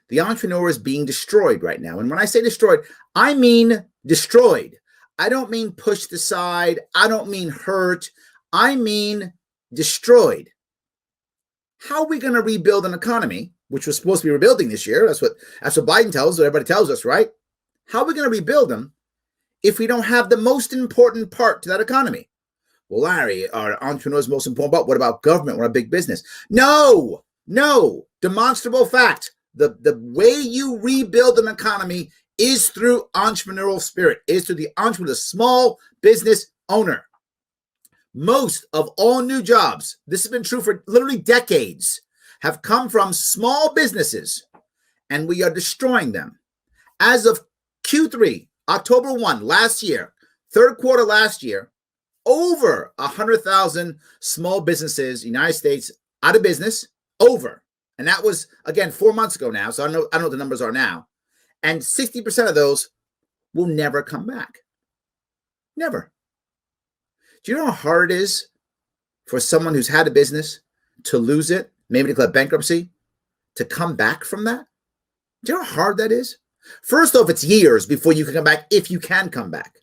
The entrepreneur is being destroyed right now. And when I say destroyed, I mean destroyed. I don't mean pushed aside. I don't mean hurt. I mean destroyed. How are we going to rebuild an economy, which was supposed to be rebuilding this year? That's what Biden tells us, everybody tells us, right? How are we going to rebuild them if we don't have the most important part to that economy? Well, Larry, are entrepreneurs most important? But what about government? What about big business? No. Demonstrable fact. The way you rebuild an economy is through entrepreneurial spirit, is through the entrepreneur, the small business owner. Most of all new jobs, this has been true for literally decades, have come from small businesses, and we are destroying them. As of Q3, October 1 last year, third quarter last year, over 100,000 small businesses, United States, out of business, over. And that was, again, 4 months ago now, so I don't know what the numbers are now. And 60% of those will never come back. Never. Do you know how hard it is for someone who's had a business to lose it, maybe declare bankruptcy, to come back from that? Do you know how hard that is? First off, it's years before you can come back, if you can come back.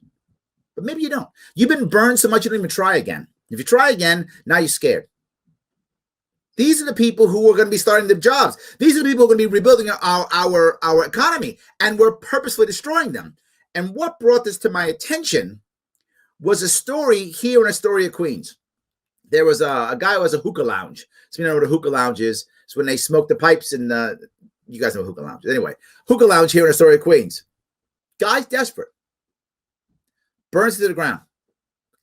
But maybe you don't. You've been burned so much you don't even try again. If you try again, now you're scared. These are the people who are going to be starting the jobs. These are the people who are going to be rebuilding our economy, and we're purposefully destroying them. And what brought this to my attention was a story here in Astoria, Queens. There was a guy who has a hookah lounge. So you know what a hookah lounge is? It's when they smoke the pipes, and you guys know what hookah lounge is. Anyway, hookah lounge here in Astoria, Queens. Guy's desperate. Burns to the ground.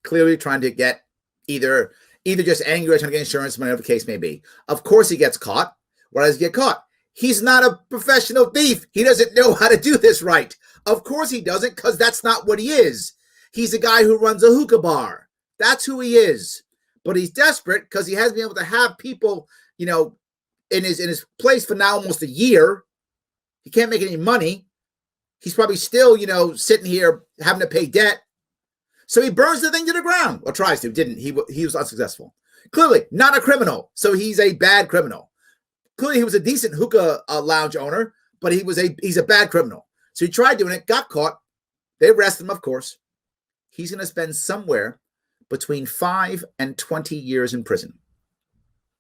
Clearly trying to get either just angry or trying to get insurance, whatever the case may be. Of course he gets caught. Why does he get caught? He's not a professional thief. He doesn't know how to do this right. Of course he doesn't, because that's not what he is. He's a guy who runs a hookah bar. That's who he is. But he's desperate because he hasn't been able to have people, in his place for now almost a year. He can't make any money. He's probably still, sitting here having to pay debt. So he burns the thing to the ground, or tries to. Didn't. He was unsuccessful. Clearly not a criminal, so he's a bad criminal. Clearly he was a decent hookah lounge owner, but he's a bad criminal. So he tried doing it, got caught. They arrested him, of course. He's going to spend somewhere between 5 and 20 years in prison.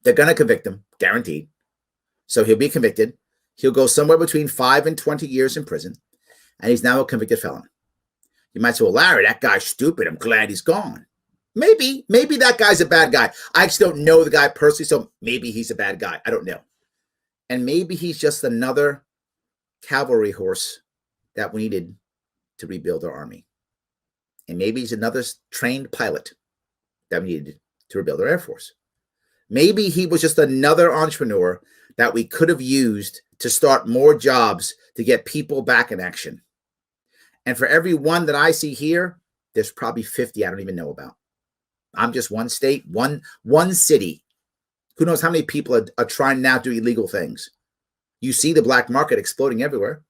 They're going to convict him, guaranteed. So he'll be convicted. He'll go somewhere between 5 and 20 years in prison, and he's now a convicted felon. You might say, well, Larry, that guy's stupid. I'm glad he's gone. Maybe that guy's a bad guy. I just don't know the guy personally, so maybe he's a bad guy. I don't know. And maybe he's just another cavalry horse that we needed to rebuild our army. And maybe he's another trained pilot that we needed to rebuild our Air Force. Maybe he was just another entrepreneur that we could have used to start more jobs to get people back in action. And for every one that I see here, there's probably 50 I don't even know about. I'm just one state, one city. Who knows how many people are trying now to do illegal things? You see the black market exploding everywhere.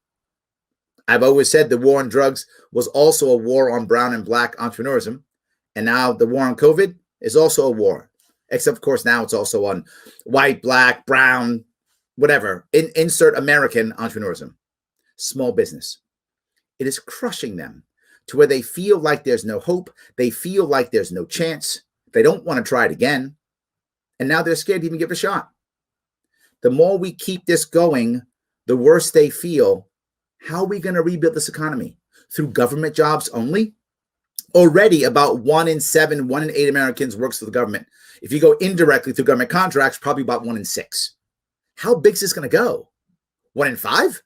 I've always said the war on drugs was also a war on brown and black entrepreneurism. And now the war on COVID is also a war. Except, of course, now it's also on white, black, brown, whatever. Insert American entrepreneurism. Small business. It is crushing them to where they feel like there's no hope. They feel like there's no chance. They don't want to try it again. And now they're scared to even give it a shot. The more we keep this going, the worse they feel. How are we going to rebuild this economy? Through government jobs only? Already about 1 in 7, 1 in 8 Americans works for the government. If you go indirectly through government contracts, probably about 1 in 6. How big is this going to go? 1 in 5?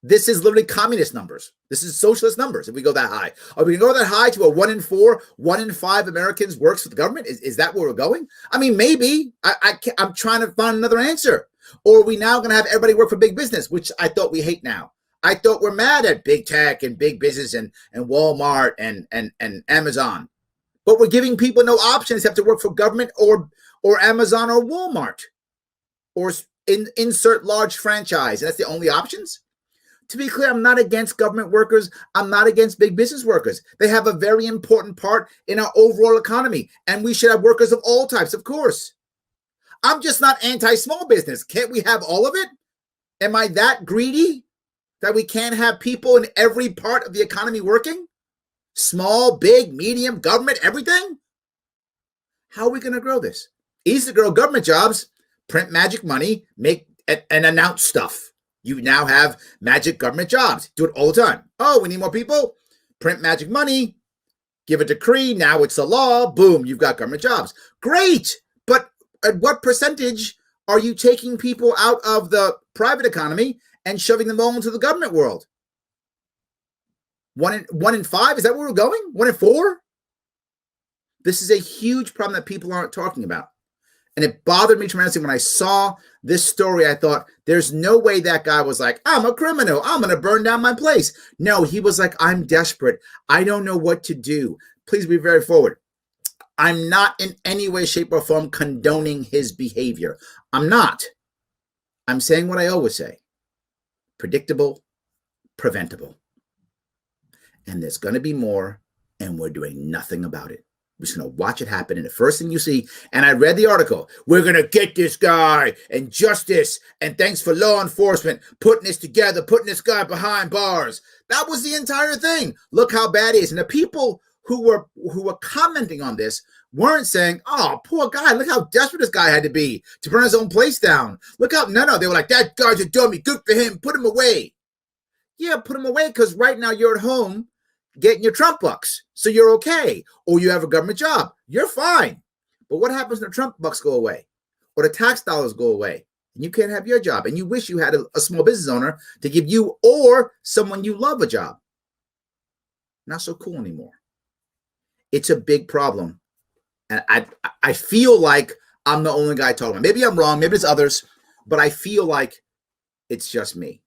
This is literally communist numbers. This is socialist numbers if we go that high. Are we going to go that high to a 1 in 4, 1 in 5 Americans works for the government? Is that where we're going? I mean, maybe. I'm trying to find another answer. Or are we now going to have everybody work for big business, which I thought we hate now? I thought we're mad at big tech and big business and Walmart and Amazon. But we're giving people no options. They have to work for government or Amazon or Walmart. Or insert large franchise. And that's the only options? To be clear, I'm not against government workers. I'm not against big business workers. They have a very important part in our overall economy. And we should have workers of all types, of course. I'm just not anti-small business. Can't we have all of it? Am I that greedy that we can't have people in every part of the economy working? Small, big, medium, government, everything? How are we going to grow this? Easy to grow government jobs, print magic money, make and announce stuff. You now have magic government jobs. Do it all the time. Oh, we need more people? Print magic money, give a decree. Now it's a law. Boom, you've got government jobs. Great. But at what percentage are you taking people out of the private economy and shoving them all into the government world? One in 5? Is that where we're going? 1 in 4? This is a huge problem that people aren't talking about. And it bothered me tremendously when I saw this story. I thought, there's no way that guy was like, I'm a criminal. I'm going to burn down my place. No, he was like, I'm desperate. I don't know what to do. Please be very forward. I'm not in any way, shape, or form condoning his behavior. I'm not. I'm saying what I always say. Predictable, preventable. And there's going to be more, and we're doing nothing about it. We're just going to watch it happen. And the first thing you see, and I read the article, we're going to get this guy and justice, and thanks for law enforcement putting this together, putting this guy behind bars. That was the entire thing. Look how bad it is. And the people who were commenting on this weren't saying, oh, poor guy, look how desperate this guy had to be to burn his own place down. Look how, no, they were like, that guy's a dummy, good for him, put him away. Yeah, put him away because right now you're at home getting your Trump bucks, so you're okay. Or you have a government job, you're fine. But what happens when the Trump bucks go away or the tax dollars go away and you can't have your job and you wish you had a small business owner to give you or someone you love a job? Not so cool anymore. It's a big problem. And I feel like I'm the only guy talking about it. Maybe I'm wrong, maybe it's others, but I feel like it's just me.